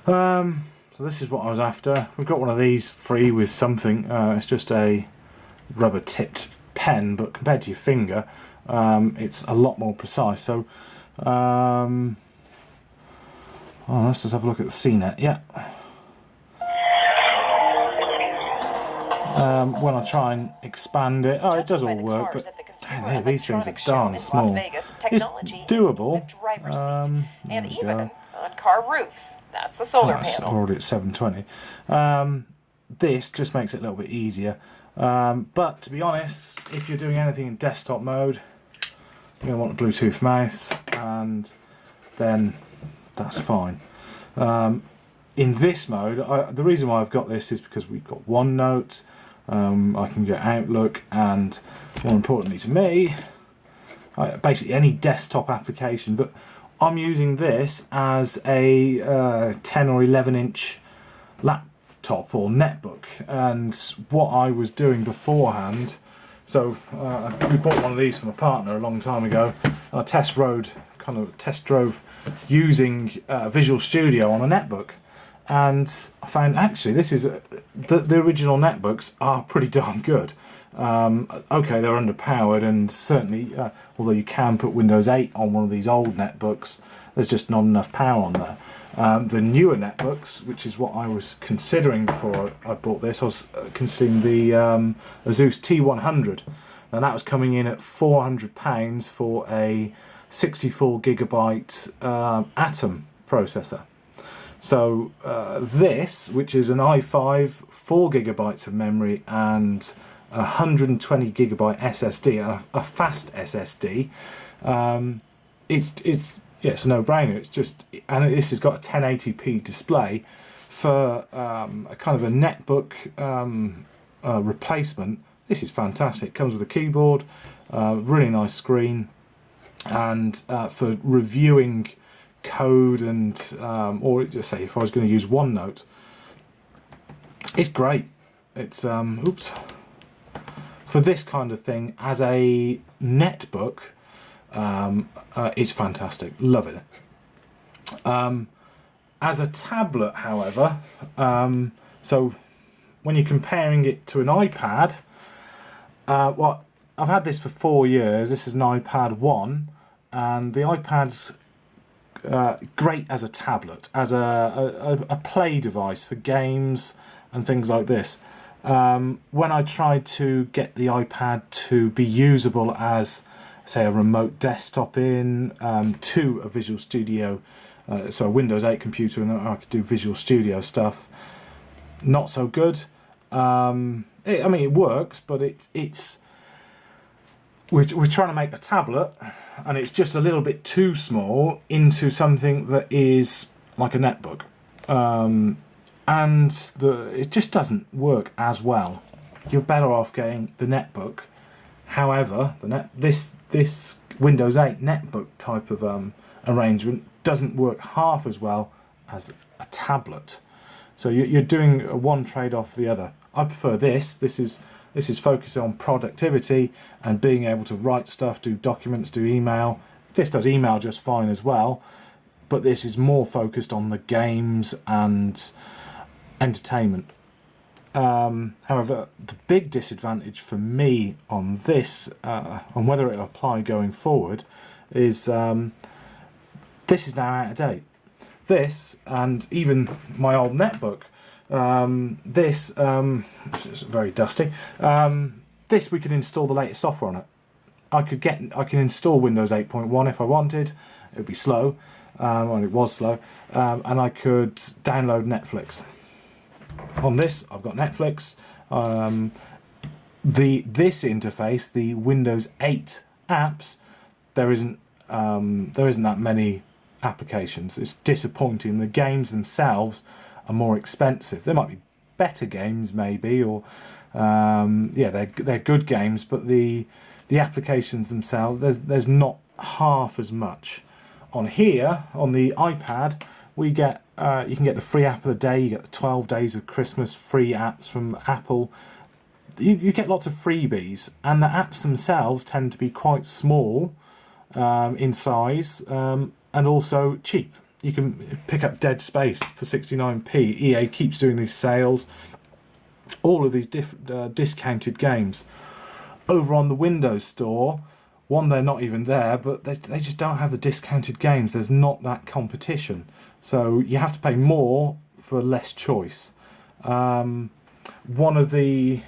So this is what I was after. We've got one of these free with something. It's just a rubber tipped pen, but compared to your finger, it's a lot more precise. So let's just have a look at the CNET. Yeah. When I try and expand it, it does all work, but dang, these things are darn small. It's doable. And even on car roofs. That's a solar panel. Already at 720. This just makes it a little bit easier. But to be honest, if you're doing anything in desktop mode, you're going to want a Bluetooth mouse, and then that's fine. In this mode, the reason why I've got this is because we've got OneNote, I can get Outlook, and more importantly to me, basically any desktop application, but I'm using this as a 10 or 11 inch laptop or netbook, and what I was doing beforehand, so we bought one of these from a partner a long time ago, and I test drove using Visual Studio on a netbook, and I found actually this is the original netbooks are pretty darn good. Okay, they're underpowered, and certainly although you can put Windows 8 on one of these old netbooks, there's just not enough power on there. The newer netbooks, which is what I was considering before I bought this, I was considering the Asus T100, and that was coming in at £400 for a 64GB Atom processor. So this, which is an i5, 4GB of memory and 120GB SSD, a fast SSD, it's a no-brainer. It's just, and this has got a 1080p display for a kind of a netbook replacement. This is fantastic. It comes with a keyboard, really nice screen, and for reviewing code and or just say if I was going to use OneNote, it's great. It's for this kind of thing as a netbook, it's fantastic. Loving it. As a tablet, however, so when you're comparing it to an iPad, well, I've had this for 4 years. This is an iPad 1, and the iPad's great as a tablet, as a play device for games and things like this. When I tried to get the iPad to be usable as, say, a remote desktop to a Visual Studio, so a Windows 8 computer, and I could do Visual Studio stuff, not so good. I mean, it works, but we're trying to make a tablet, and it's just a little bit too small into something that is like a netbook, and it just doesn't work as well. You're better off getting the netbook. However, this Windows 8 netbook type of arrangement doesn't work half as well as a tablet. So you're doing one trade-off the other. I prefer this. This is focused on productivity and being able to write stuff, do documents, do email. This does email just fine as well, but this is more focused on the games and entertainment. However, the big disadvantage for me on this, on whether it'll apply going forward, is this is now out of date. This, and even my old netbook, this is very dusty. This we can install the latest software on it. I can install Windows 8.1 if I wanted. It would be slow, well, it was slow, and I could download Netflix. On this, I've got Netflix. This interface, the Windows 8 apps, there isn't that many applications. It's disappointing. The games themselves are more expensive. There might be better games, maybe, or yeah, they're good games, but the applications themselves, there's not half as much. On here, on the iPad, we get you can get the free app of the day. You get the 12 days of Christmas free apps from Apple. You get lots of freebies, and the apps themselves tend to be quite small in size, and also cheap. you can pick up Dead Space for 69p. EA keeps doing these sales. All of these different discounted games. Over on the Windows Store, one, they're not even there, but they just don't have the discounted games. There's not that competition. So you have to pay more for less choice. One of the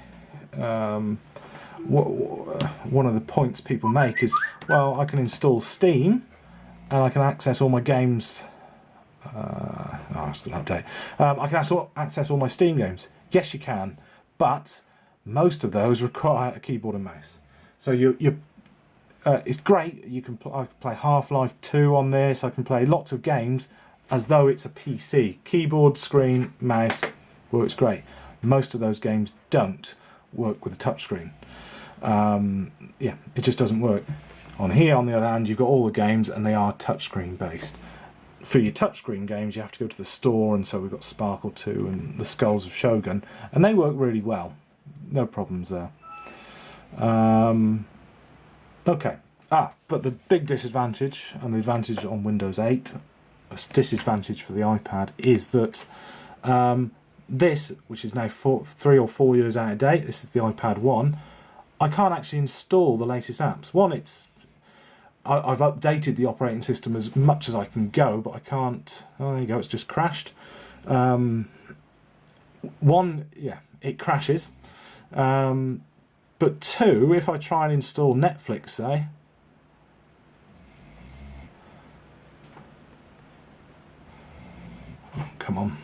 points people make is, well, I can install Steam and I can access all my games. I can access all my Steam games. Yes, you can, but most of those require a keyboard and mouse. So it's great. You can I can play Half-Life 2 on this. I can play lots of games as though it's a PC. Keyboard, screen, mouse works great. Most of those games don't work with a touchscreen. Yeah, it just doesn't work. On here, on the other hand, you've got all the games and they are touchscreen based. For your touchscreen games, you have to go to the store, and so we've got Sparkle 2 and the Skulls of Shogun, and they work really well. No problems there. Okay. But the big disadvantage, and the advantage on Windows 8, a disadvantage for the iPad, is that this, which is now 3 or 4 years out of date, this is the iPad 1, I can't actually install the latest apps. One, I've updated the operating system as much as I can go, but I can't. Oh, there you go, it's just crashed. One, yeah, it crashes. But two, if I try and install Netflix, say, oh, come on.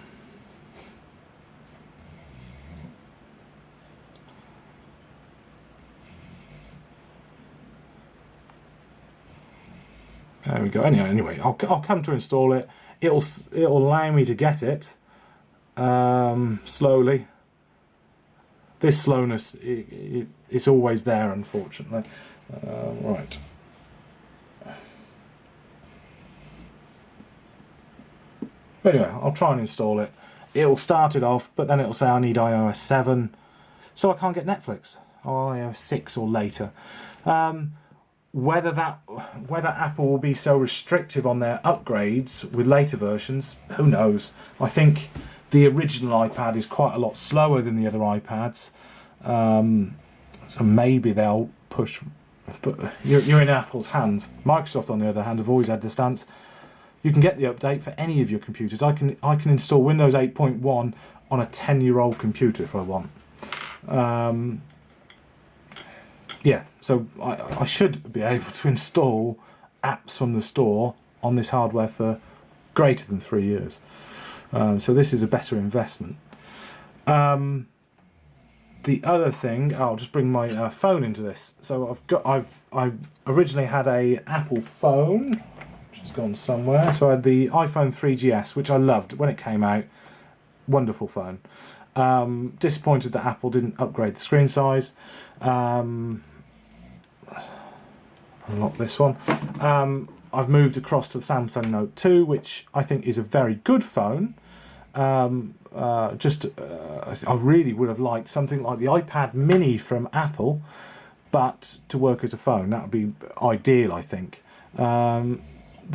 There we go. Anyway, I'll come to install it. It'll allow me to get it slowly. This slowness, it's always there, unfortunately. Right. But anyway, I'll try and install it. It'll start it off, but then it'll say I need iOS 7, so I can't get Netflix, or iOS 6 or later. Whether Apple will be so restrictive on their upgrades with later versions, who knows? I think the original iPad is quite a lot slower than the other iPads, so maybe they'll push. But you're in Apple's hands. Microsoft, on the other hand, have always had the stance: you can get the update for any of your computers. I can install Windows 8.1 on a 10-year-old computer if I want. Yeah, so I should be able to install apps from the store on this hardware for greater than 3 years. So this is a better investment. The other thing, I'll just bring my phone into this. So I originally had a Apple phone, which has gone somewhere. So I had the iPhone 3GS, which I loved when it came out. Wonderful phone. Disappointed that Apple didn't upgrade the screen size. Unlock this one. I've moved across to the Samsung Note 2, which I think is a very good phone. I really would have liked something like the iPad Mini from Apple, but to work as a phone. That would be ideal, I think. The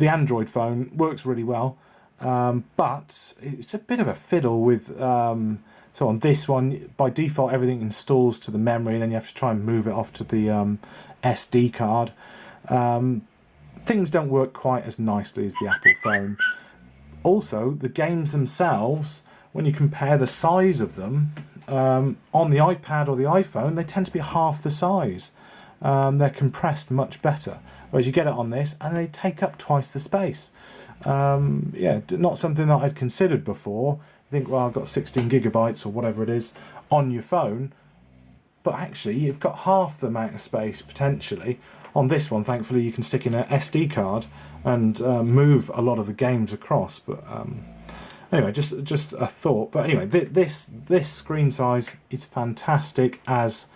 Android phone works really well, but it's a bit of a fiddle with... so on this one, by default, everything installs to the memory, and then you have to try and move it off to the SD card. Things don't work quite as nicely as the Apple phone. Also, the games themselves, when you compare the size of them, on the iPad or the iPhone, they tend to be half the size. They're compressed much better. Whereas you get it on this, and they take up twice the space. Yeah, not something that I'd considered before. You think, well, I've got 16 gigabytes or whatever it is on your phone. But actually, you've got half the amount of space, potentially. On this one, thankfully, you can stick in an SD card and move a lot of the games across. But anyway, just a thought. But anyway, this screen size is fantastic as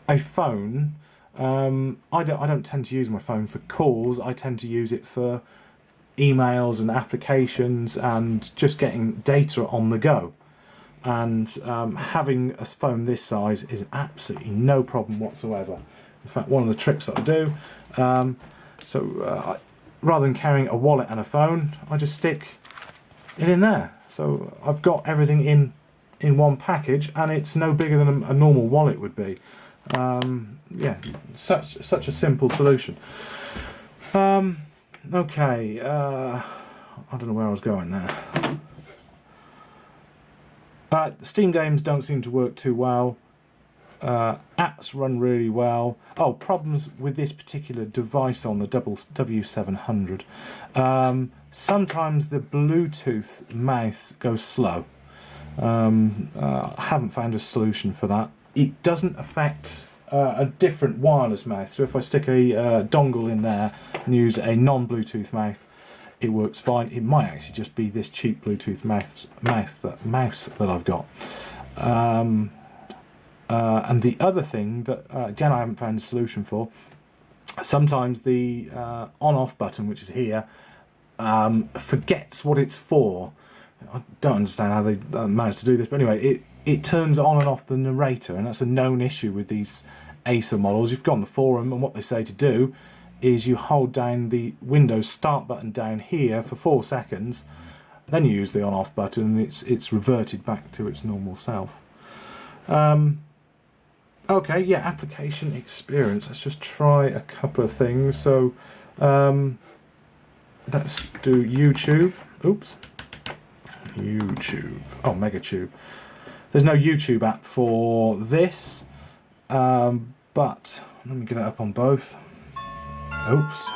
a phone. I don't tend to use my phone for calls. I tend to use it for emails and applications and just getting data on the go. And having a phone this size is absolutely no problem whatsoever. In fact, one of the tricks that I do, rather than carrying a wallet and a phone, I just stick it in there. So I've got everything in one package, and it's no bigger than a normal wallet would be. Yeah, such a simple solution. Okay, I don't know where I was going there. Steam games don't seem to work too well. Apps run really well. Oh, problems with this particular device on the W700. Sometimes the Bluetooth mouse goes slow. I haven't found a solution for that. It doesn't affect a different wireless mouse. So if I stick a dongle in there and use a non-Bluetooth mouse, it works fine. It might actually just be this cheap Bluetooth mouse that I've got. And the other thing that, again, I haven't found a solution for, sometimes the on-off button, which is here, forgets what it's for. I don't understand how they managed to do this, but anyway, it turns on and off the narrator, and that's a known issue with these Acer models. You've gone on the forum, and what they say to do is you hold down the Windows Start button down here for 4 seconds, then you use the on-off button, and it's reverted back to its normal self. Okay, yeah, application experience. Let's just try a couple of things. So let's do YouTube. Oops. YouTube. Oh, MegaTube. There's no YouTube app for this, but let me get it up on both. Oops.